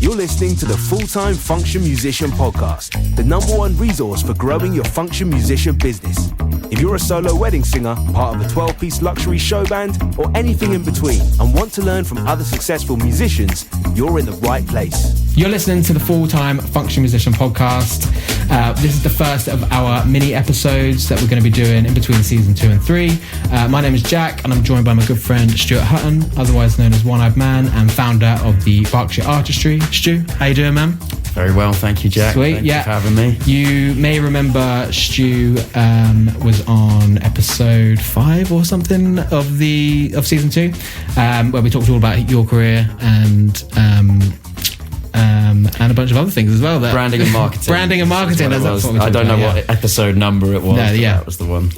You're listening to the Full-Time Function Musician Podcast, the #1 resource for growing your function musician business. If you're a solo wedding singer, part of a 12-piece luxury show band, or anything in between, and want to learn from other successful musicians, you're in the right place. You're listening to the Full-Time Function Musician Podcast. This is the first of our mini episodes that we're going to be doing in between season 2 and 3. My name is Jack, and I'm joined by my good friend Stuart Hutton, otherwise known as One-Eyed Man, and founder of the Berkshire Artistry. Stu, how you doing, man? Very well, thank you, Jack. Sweet, Thank you for having me. You may remember Stu was on episode 5 or something of season 2, where we talked all about your career and a bunch of other things as well. Branding and marketing. I don't know what episode number it was. That was the one.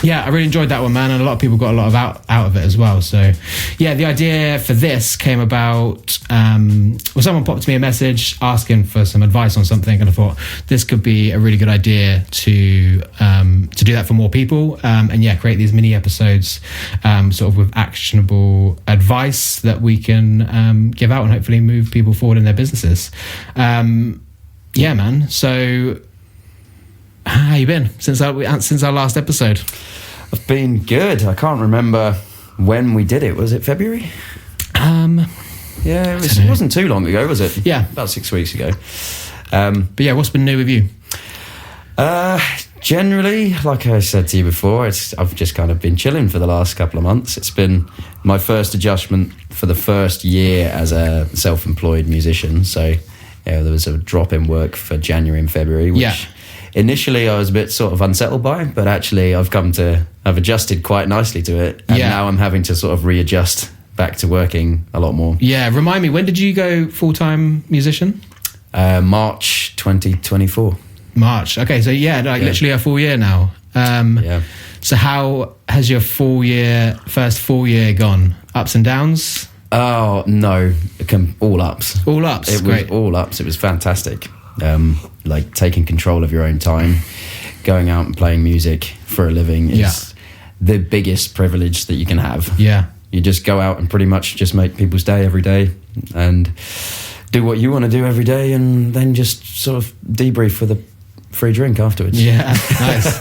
Yeah, I really enjoyed that one, man, and a lot of people got a lot out of it as well. So, yeah, the idea for this came about. Someone popped me a message asking for some advice on something, and I thought this could be a really good idea to do that for more people, and create these mini episodes, sort of with actionable advice that we can give out and hopefully move people forward in their businesses. Yeah, man. So, how you been since our last episode? I've been good. I can't remember when we did it. Was it February? It wasn't too long ago, was it? Yeah, about 6 weeks ago. But yeah, what's been new with you? Generally, like I said to you before, I've just kind of been chilling for the last couple of months. It's been my first adjustment for the first year as a self-employed musician. So there was a drop in work for January and February, which initially I was a bit sort of unsettled by, but actually I've adjusted quite nicely to it. And now I'm having to sort of readjust back to working a lot more. Yeah, remind me, when did you go full-time musician? March 2024. March. Okay, so literally a full year now. So how has your first full year gone? Ups and downs? Oh, no. All ups. All ups? It was all ups. It was fantastic. Like taking control of your own time, going out and playing music for a living is the biggest privilege that you can have. Yeah. You just go out and pretty much just make people's day every day and do what you want to do every day, and then just sort of debrief with a free drink afterwards. Yeah, nice.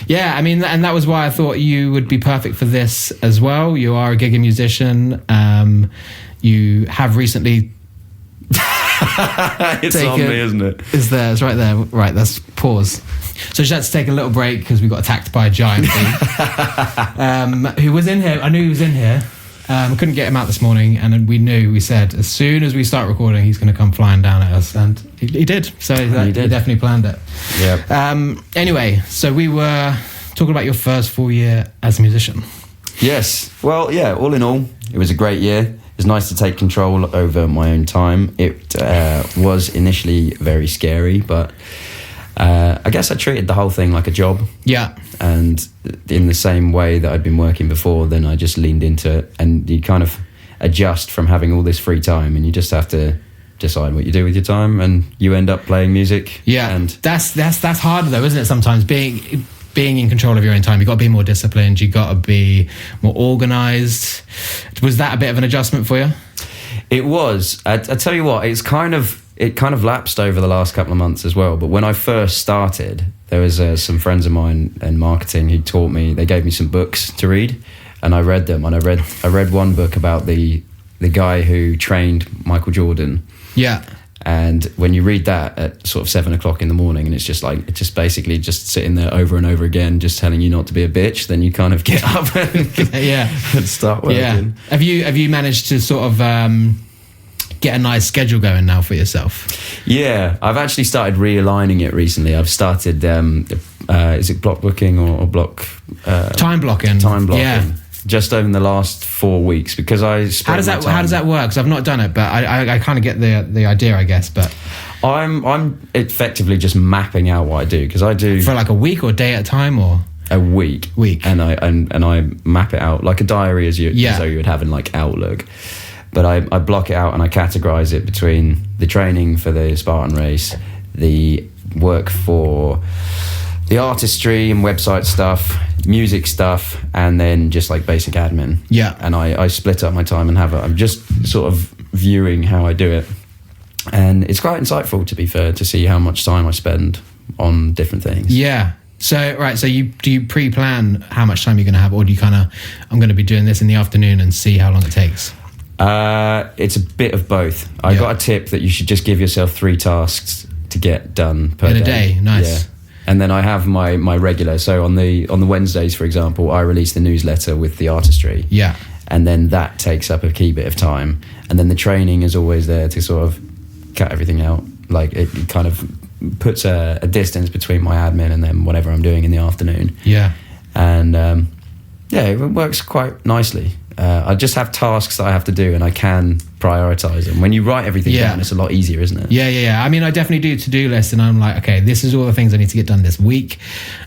Yeah, I mean, and that was why I thought you would be perfect for this as well. You are a gigging musician. You have recently... It's on me, isn't it? It's there. It's right there. Right, that's pause. So just had to take a little break because we got attacked by a giant bee. Who was in here. I knew he was in here. I couldn't get him out this morning, and we said as soon as we start recording, he's going to come flying down at us, and he did. So he definitely planned it. Yeah. Anyway, so we were talking about your first full year as a musician. Yes. Well, yeah. All in all, it was a great year. It was nice to take control over my own time. It was initially very scary, but I guess I treated the whole thing like a job. Yeah. And in the same way that I'd been working before, then I just leaned into it. And you kind of adjust from having all this free time, and you just have to decide what you do with your time, and you end up playing music. Yeah. And that's hard though, isn't it? Sometimes being in control of your own time, you've got to be more disciplined, you've got to be more organised. Was that a bit of an adjustment for you? It was. I tell you what, it kind of lapsed over the last couple of months as well. But when I first started, there was some friends of mine in marketing who taught me, they gave me some books to read, and I read them. And I read one book about the guy who trained Michael Jordan. Yeah. And when you read that at sort of 7 o'clock in the morning, and it's just basically just sitting there over and over again, just telling you not to be a bitch, then you kind of get up and start working. Yeah. Have you managed to sort of get a nice schedule going now for yourself? Yeah, I've actually started realigning it recently. I've started, is it block booking or block? Time blocking. Time blocking. Yeah. Just over the last 4 weeks, because I spent How does that work? Because I've not done it, but I kind of get the idea, I guess. But I'm effectively just mapping out what I do, because I do for like a week or day at a time, or a week, and I map it out like a diary as though you would have in like Outlook. But I block it out and I categorize it between the training for the Spartan race, the work for the artistry and website stuff, music stuff, and then just like basic admin. Yeah. And I split up my time and I'm just sort of viewing how I do it. And it's quite insightful, to be fair, to see how much time I spend on different things. Yeah. So, right. So do you pre-plan how much time you're going to have, or do you kind of, I'm going to be doing this in the afternoon and see how long it takes? It's a bit of both. I got a tip that you should just give yourself 3 tasks to get done per in a day. Nice. Yeah. And then I have my regular. So on the Wednesdays, for example, I release the newsletter with the artistry. Yeah. And then that takes up a key bit of time. And then the training is always there to sort of cut everything out. Like it kind of puts a distance between my admin and then whatever I'm doing in the afternoon. Yeah. And it works quite nicely. I just have tasks that I have to do, and I can prioritize them. When you write everything down, it's a lot easier, isn't it? Yeah. I mean, I definitely do to-do lists, and I'm like, okay, this is all the things I need to get done this week,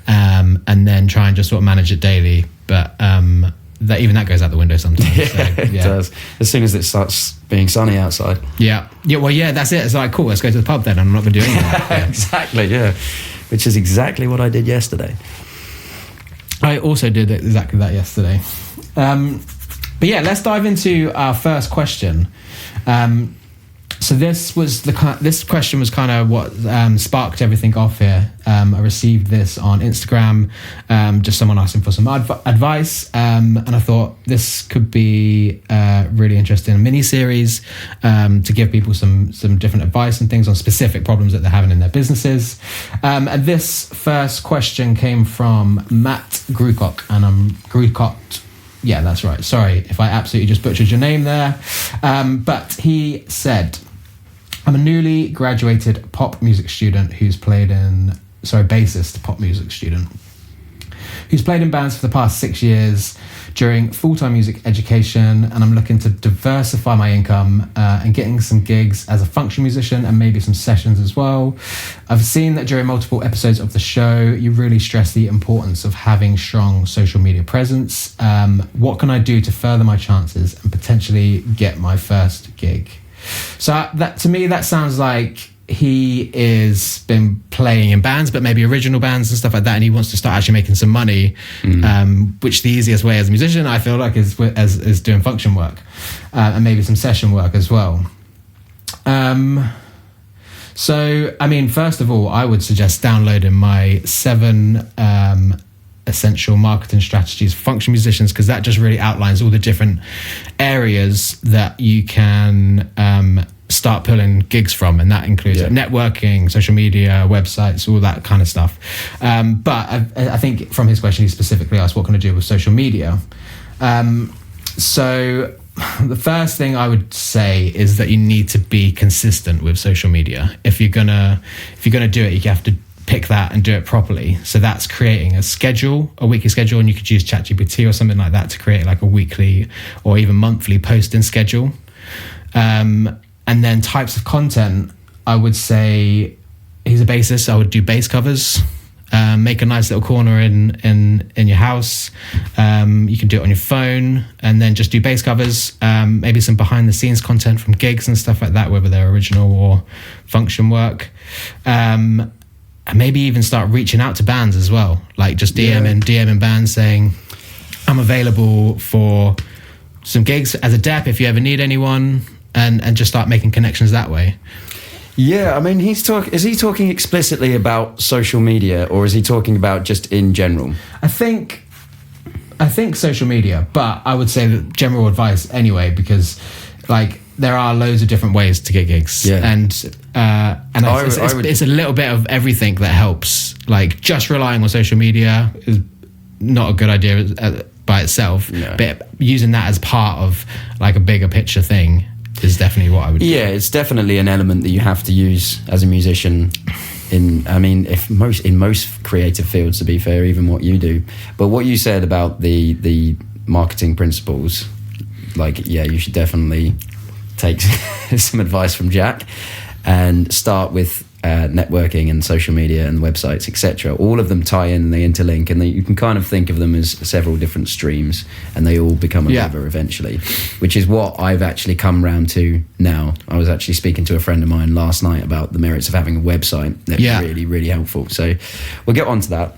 and then try and just sort of manage it daily. But that goes out the window sometimes. It does. As soon as it starts being sunny outside. Yeah. Well, that's it. It's like, cool, let's go to the pub then. I'm not going to do anything. Exactly, yeah. Which is exactly what I did yesterday. I also did exactly that yesterday. But yeah, let's dive into our first question. So this question was kind of what sparked everything off here. I received this on Instagram, just someone asking for some advice, and I thought this could be really interesting, a mini-series to give people some different advice and things on specific problems that they're having in their businesses. And this first question came from Matt Groucott, and I'm Groucott. Yeah, that's right. Sorry if I absolutely just butchered your name there. But he said, I'm a newly graduated pop music student bassist pop music student who's played in bands for the past 6 years during full-time music education, and I'm looking to diversify my income and getting some gigs as a function musician and maybe some sessions as well. I've seen that during multiple episodes of the show, you really stress the importance of having strong social media presence. What can I do to further my chances and potentially get my first gig? So that, to me, that sounds like he is been playing in bands, but maybe original bands and stuff like that, and he wants to start actually making some money, which the easiest way as a musician, I feel like, is doing function work and maybe some session work as well. So, I mean, first of all, I would suggest downloading my 7 essential marketing strategies for function musicians, because that just really outlines all the different areas that you can start pulling gigs from, and that includes networking, social media, websites, all that kind of stuff. But I think from his question, he specifically asked, what can I do with social media? So the first thing I would say is that you need to be consistent with social media. If you're gonna do it, you have to pick that and do it properly. So that's creating a weekly schedule, and you could use ChatGPT or something like that to create like a weekly or even monthly posting schedule. And then types of content, I would say, he's a bassist, I would do bass covers. Make a nice little corner in your house. You can do it on your phone, and then just do bass covers. Maybe some behind the scenes content from gigs and stuff like that, whether they're original or function work. And maybe even start reaching out to bands as well, like just DMing bands saying, I'm available for some gigs as a dep if you ever need anyone, and just start making connections that way. Yeah, I mean, is he talking explicitly about social media, or is he talking about just in general? I think social media, but I would say that general advice anyway, because like there are loads of different ways to get gigs, and it's a little bit of everything that helps. Like just relying on social media is not a good idea by itself, but using that as part of like a bigger picture thing is definitely what I would do. Yeah, it's definitely an element that you have to use as a musician in most creative fields, to be fair, even what you do. But what you said about the marketing principles, like, you should definitely take some advice from Jack and start with networking and social media and websites, etc. All of them tie in and they interlink, and you can kind of think of them as several different streams, and they all become a river eventually, which is what I've actually come round to now. I was actually speaking to a friend of mine last night about the merits of having a website. They're really, really helpful. So we'll get on to that.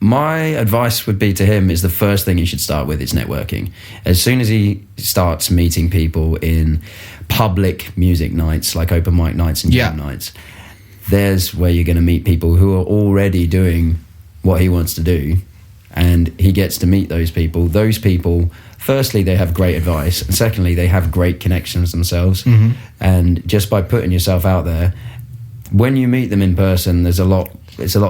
my advice would be to him is the first thing he should start with is networking. As soon as he starts meeting people in public music nights, like open mic nights and jam nights, there's where you're going to meet people who are already doing what he wants to do, and he gets to meet those people. Those people, firstly, they have great advice, and secondly, they have great connections themselves. And just by putting yourself out there, when you meet them in person, it's a lot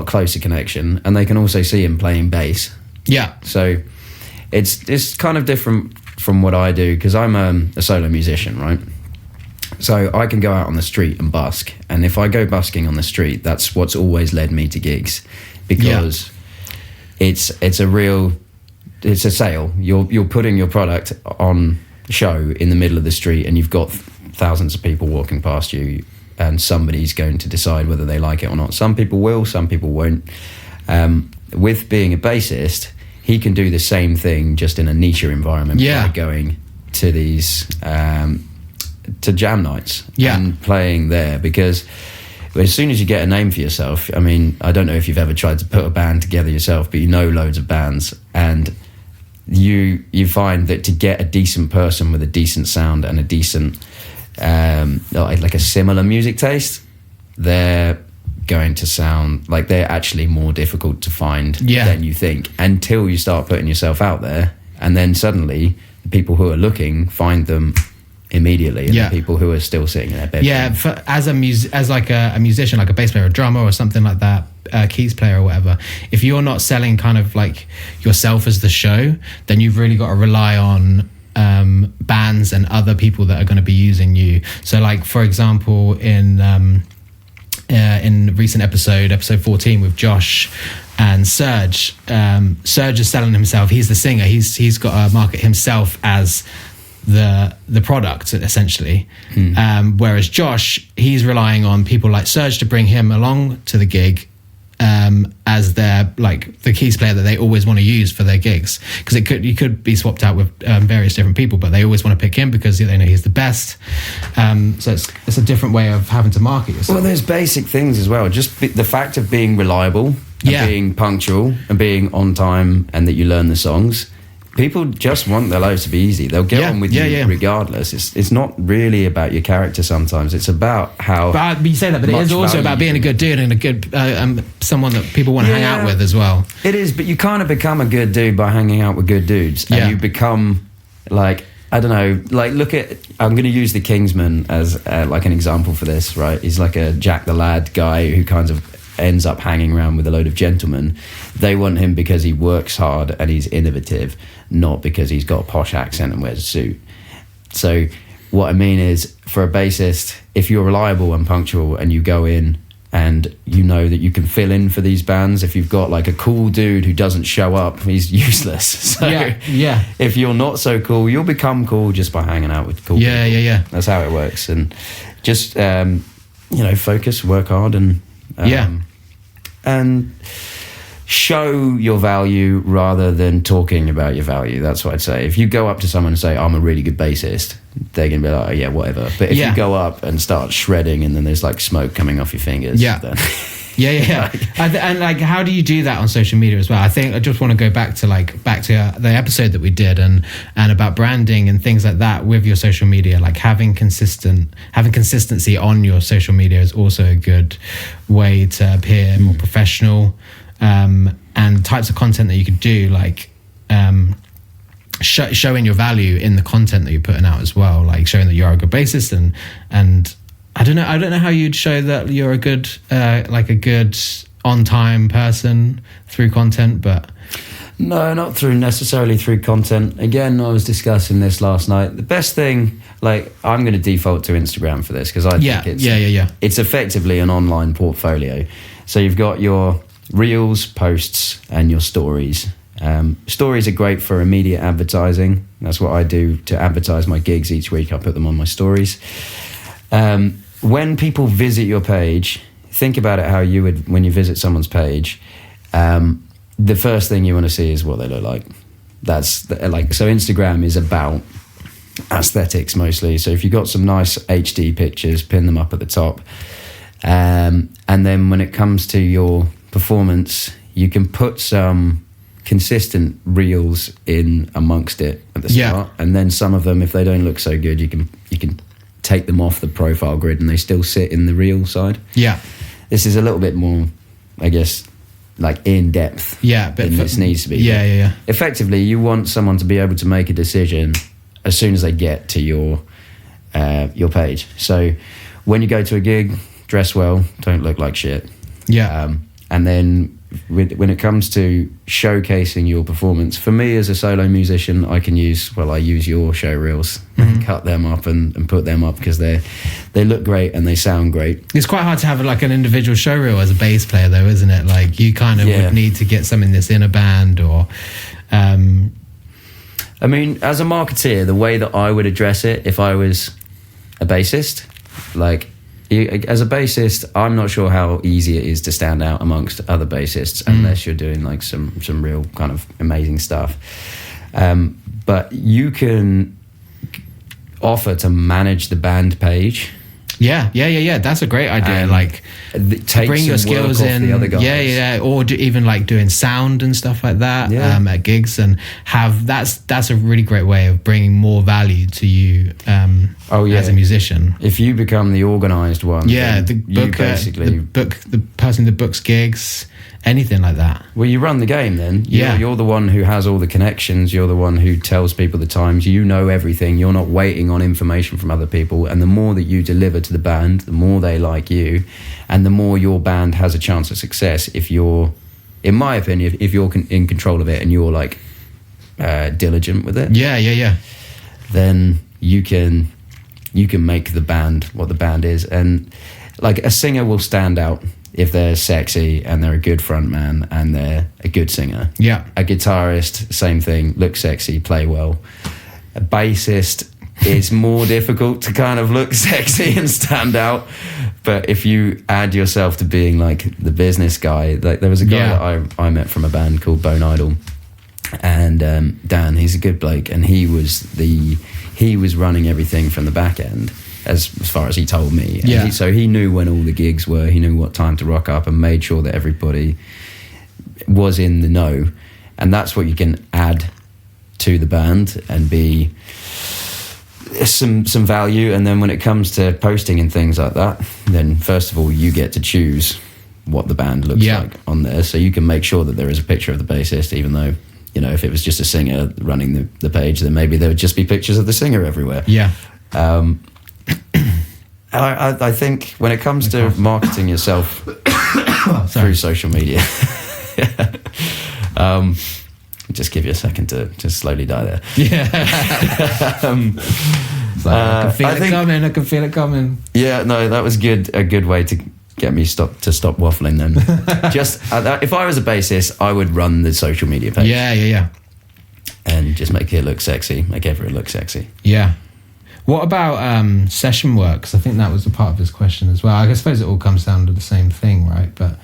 closer connection, and they can also see him playing bass. Yeah. So it's kind of different from what I do, because I'm a solo musician, right? So I can go out on the street and busk, and if I go busking on the street, that's what's always led me to gigs, because it's a sale. You're putting your product on show in the middle of the street, and you've got thousands of people walking past you, and somebody's going to decide whether they like it or not. Some people will, some people won't. With being a bassist, he can do the same thing just in a niche environment by going to these to jam nights and playing there, because as soon as you get a name for yourself, I mean, I don't know if you've ever tried to put a band together yourself, but you know loads of bands, and you find that to get a decent person with a decent sound and a decent like a similar music taste, they're going to sound like they're actually more difficult to find than you think, until you start putting yourself out there, and then suddenly the people who are looking find them immediately, and the people who are still sitting in their bedroom. As a musician, like a bass player, a drummer, or something like that, keys player or whatever, if you're not selling kind of like yourself as the show, then you've really got to rely on bands and other people that are going to be using you. So like, for example, in recent episode 14 with Josh and Serge, Serge is selling himself. He's the singer. He's got to market himself as the product, essentially. Whereas Josh, he's relying on people like Serge to bring him along to the gig, as their, like, the keys player that they always want to use for their gigs, because you could be swapped out with various different people, but they always want to pick him because they know he's the best. So it's a different way of having to market yourself. Well, there's basic things as well. Just the fact of being reliable, and being punctual, and being on time, and that you learn the songs. People just want their lives to be easy. They'll get on with you regardless. It's not really about your character sometimes. It's about how... But you say that, but it is also about being a good dude and a good someone that people want to hang out with as well. It is, but you kind of become a good dude by hanging out with good dudes. And you become, like, I don't know, like, look at... I'm going to use the Kingsman as like an example for this, right? He's like a Jack the Lad guy who kind of ends up hanging around with a load of gentlemen. They want him because he works hard and he's innovative, not because he's got a posh accent and wears a suit. So what I mean is, for a bassist, if you're reliable and punctual and you go in and you know that you can fill in for these bands, if you've got like a cool dude who doesn't show up, he's useless. So if you're not so cool, you'll become cool just by hanging out with cool people. That's how it works. And just focus, work hard, and show your value rather than talking about your value. That's what I'd say. If you go up to someone and say, I'm a really good bassist, they're going to be like, oh, yeah, whatever. But if you go up and start shredding and then there's like smoke coming off your fingers, then... And like, how do you do that on social media as well? I think I just want to go back to the episode that we did and about branding and things like that with your social media. Like having consistency on your social media is also a good way to appear more professional, and types of content that you could do, like showing your value in the content that you're putting out as well, like showing that you're a good bassist and I don't know how you'd show that you're a good on-time person through content, but... No, not necessarily through content. Again, I was discussing this last night. The best thing, like, I'm going to default to Instagram for this, because I think it's effectively an online portfolio. So you've got your reels, posts, and your stories. Stories are great for immediate advertising. That's what I do to advertise my gigs each week. I put them on my stories. When people visit your page, think about it how you would when you visit someone's page. The first thing you want to see is what they look like. So Instagram is about aesthetics mostly. So if you've got some nice HD pictures, pin them up at the top. And then when it comes to your performance, you can put some consistent reels in amongst it at the start, and then some of them, if they don't look so good, you can take them off the profile grid and they still sit in the reel side. Yeah, this is a little bit more, I guess, like in depth. Yeah, than this needs to be. Yeah. Effectively, you want someone to be able to make a decision as soon as they get to your page. So when you go to a gig, dress well, don't look like shit. Yeah. And then when it comes to showcasing your performance, for me as a solo musician, I use your show reels, and cut them up and put them up because they look great and they sound great. It's quite hard to have like an individual show reel as a bass player though, isn't it? Like you kind of would need to get something that's in a band or... I mean, as a marketeer, the way that I would address it if I was a bassist, like... As a bassist, I'm not sure how easy it is to stand out amongst other bassists unless you're doing like some real kind of amazing stuff. But you can offer to manage the band page. Yeah. That's a great idea. Like, bring your skills in. The other guys. Or even like doing sound and stuff like that at gigs, and have that's a really great way of bringing more value to you as a musician. If you become the organised one, the person that books gigs, anything like that. Well, you run the game then. You're the one who has all the connections. You're the one who tells people the times. You know everything. You're not waiting on information from other people. And the more that you deliver to the band, the more they like you, and the more your band has a chance of success. If you're, in my opinion, if you're in control of it and you're like diligent with it, then you can make the band what the band is. And like a singer will stand out if they're sexy and they're a good front man and they're a good singer. Yeah. A guitarist, same thing, look sexy, play well. A bassist is more difficult to kind of look sexy and stand out. But if you add yourself to being like the business guy, like there was a guy that I met from a band called Bone Idol, and Dan, he's a good bloke, and he was running everything from the back end. As far as he told me. So he knew when all the gigs were, he knew what time to rock up, and made sure that everybody was in the know. And that's what you can add to the band and be some value. And then when it comes to posting and things like that, then first of all, you get to choose what the band looks like on there. So you can make sure that there is a picture of the bassist, even though, you know, if it was just a singer running the page, then maybe there would just be pictures of the singer everywhere. Yeah. I think when it comes to marketing yourself through social media, just give you a second to just slowly die there. Yeah. I can feel it coming. Yeah, no, that was good. A good way to get me stop waffling then. Just if I was a bassist, I would run the social media page. Yeah. And just make it look sexy, make everyone look sexy. Yeah. What about session work? Because I think that was a part of his question as well. I suppose it all comes down to the same thing, right? But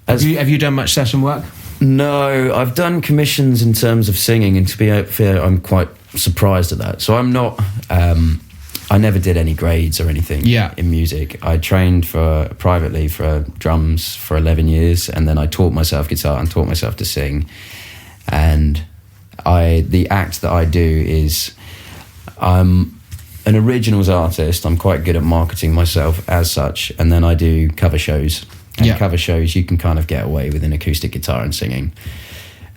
have you done much session work? No, I've done commissions in terms of singing, and to be fair, I'm quite surprised at that. So I'm not... I never did any grades or anything in music. I trained privately for drums for 11 years, and then I taught myself guitar and taught myself to sing. And... the act that I do is I'm an originals artist. I'm quite good at marketing myself as such, and then I do cover shows. And cover shows, you can kind of get away with an acoustic guitar and singing.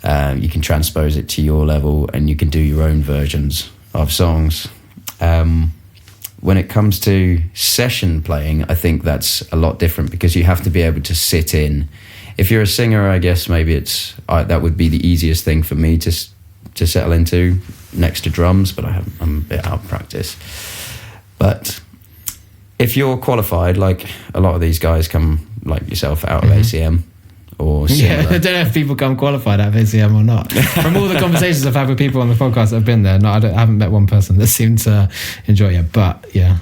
You can transpose it to your level, and you can do your own versions of songs. When it comes to session playing, I think that's a lot different because you have to be able to sit in. If you're a singer, I guess maybe that would be the easiest thing for me to settle into next to drums, but I'm a bit out of practice. But if you're qualified, like a lot of these guys come, like yourself, out of ACM or similar. Yeah, I don't know if people come qualified out of ACM or not. From all the conversations I've had with people on the podcast that have been there, I haven't met one person that seemed to enjoy it, but yeah.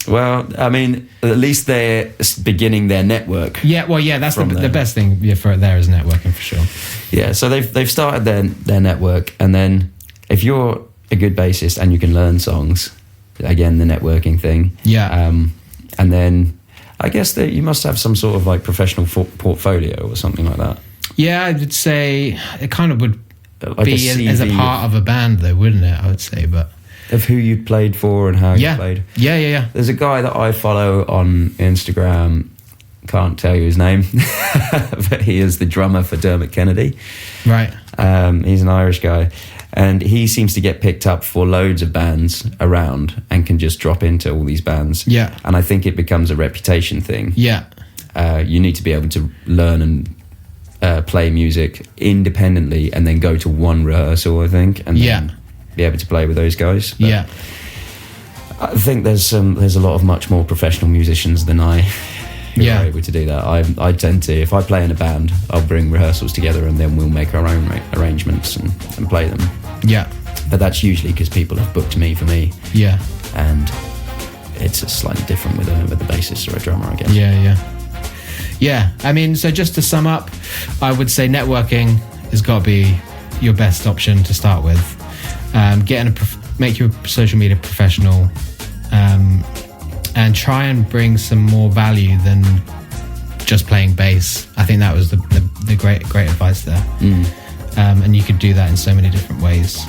Well, I mean, at least they're beginning their network. Yeah, well, yeah, that's the best thing for it there is networking for sure. Yeah, so they've started their network, and then if you're a good bassist and you can learn songs, again, the networking thing. Yeah. And then I guess that you must have some sort of like professional portfolio or something like that. Yeah, I would say it kind of would Like be as a part of a band, though, wouldn't it? I would say, but of who you'd played for and how you played. Yeah. There's a guy that I follow on Instagram. Can't tell you his name, but he is the drummer for Dermot Kennedy. Right. He's an Irish guy, and he seems to get picked up for loads of bands around and can just drop into all these bands. Yeah. And I think it becomes a reputation thing. Yeah. You need to be able to learn and play music independently and then go to one rehearsal, I think, and then be able to play with those guys. But yeah. I think there's a lot of much more professional musicians than I who are able to do that. I tend to, if I play in a band, I'll bring rehearsals together and then we'll make our own arrangements and play them. Yeah. But that's usually because people have booked me for me. Yeah. And it's slightly different with a bassist or a drummer, I guess. Yeah. I mean, so just to sum up, I would say networking has got to be your best option to start with. Make your social media professional, and try and bring some more value than just playing bass. I think that was the great advice there. And you could do that in so many different ways.